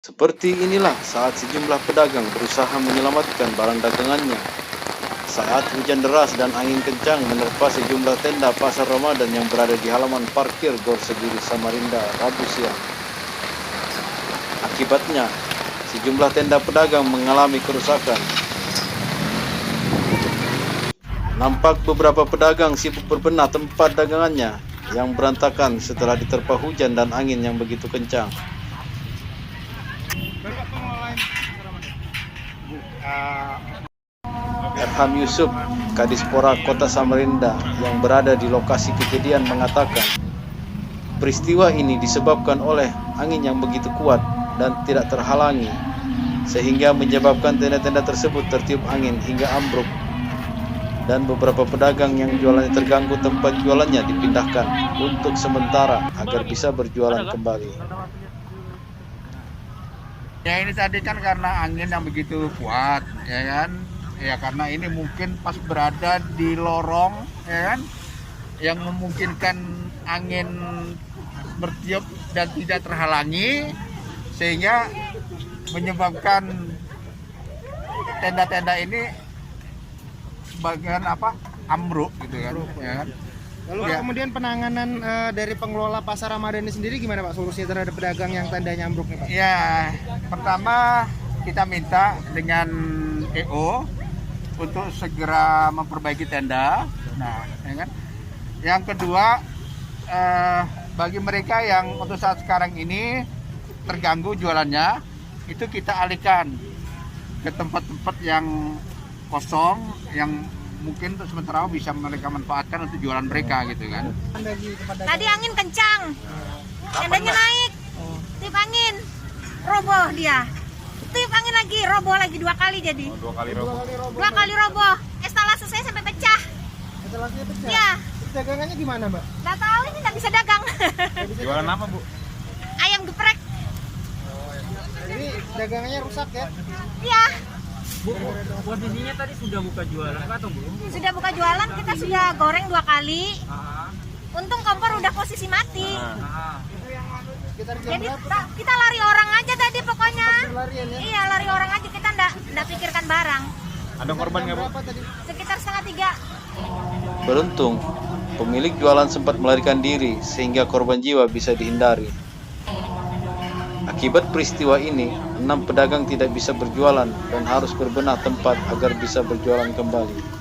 Seperti inilah saat sejumlah pedagang berusaha menyelamatkan barang dagangannya. Saat hujan deras dan angin kencang menerpa sejumlah tenda pasar Ramadan yang berada di halaman parkir Gor Segiri Samarinda Rabu siang. Akibatnya, sejumlah tenda pedagang mengalami kerusakan. Nampak beberapa pedagang sibuk berbenah tempat dagangannya yang berantakan setelah diterpa hujan dan angin yang begitu kencang. Erham Yusuf, Kadispora Kota Samarinda yang berada di lokasi kejadian mengatakan, peristiwa ini disebabkan oleh angin yang begitu kuat dan tidak terhalangi, sehingga menyebabkan tenda-tenda tersebut tertiup angin hingga ambruk, dan beberapa pedagang yang jualannya terganggu tempat jualannya dipindahkan untuk sementara agar bisa berjualan kembali. Ya ini tadi kan karena angin yang begitu kuat, ya kan? Ya karena ini mungkin pas berada di lorong, ya kan? Yang memungkinkan angin bertiup dan tidak terhalangi, sehingga menyebabkan tenda-tenda ini sebagian ambruk gitu kan. Ya kan? Lalu kemudian penanganan dari pengelola pasar Ramadan ini sendiri gimana Pak, solusinya terhadap pedagang yang tendanya ambruk nih Pak? Ya, pertama kita minta dengan EO untuk segera memperbaiki tenda. Nah, ya kan? Yang kedua, bagi mereka yang untuk saat sekarang ini terganggu jualannya, itu kita alihkan ke tempat-tempat yang kosong, yang mungkin untuk sementara bisa mereka manfaatkan untuk jualan mereka gitu kan. Tadi angin kencang, tendanya naik, tiup angin, roboh dia. Tiup angin lagi, roboh lagi 2 kali jadi. Dua kali roboh. 2 kali roboh, estalase saya sampai pecah. Etalasenya pecah? Ya. Dagangannya gimana Mbak? Gak tahu ini nggak bisa dagang. Jualan apa Bu? Ayam geprek. Ini dagangannya rusak ya? Iya. Bu, posisinya tadi sudah buka jualan atau belum? Sudah buka jualan, kita sudah goreng 2 kali. Untung kompor udah posisi mati. Jadi kita lari orang aja tadi pokoknya. Iya, lari orang aja, kita nggak pikirkan barang. Ada korban nggak Bu? Sekitar 2:30. Beruntung, pemilik jualan sempat melarikan diri sehingga korban jiwa bisa dihindari. Akibat peristiwa ini, 6 pedagang tidak bisa berjualan dan harus berbenah tempat agar bisa berjualan kembali.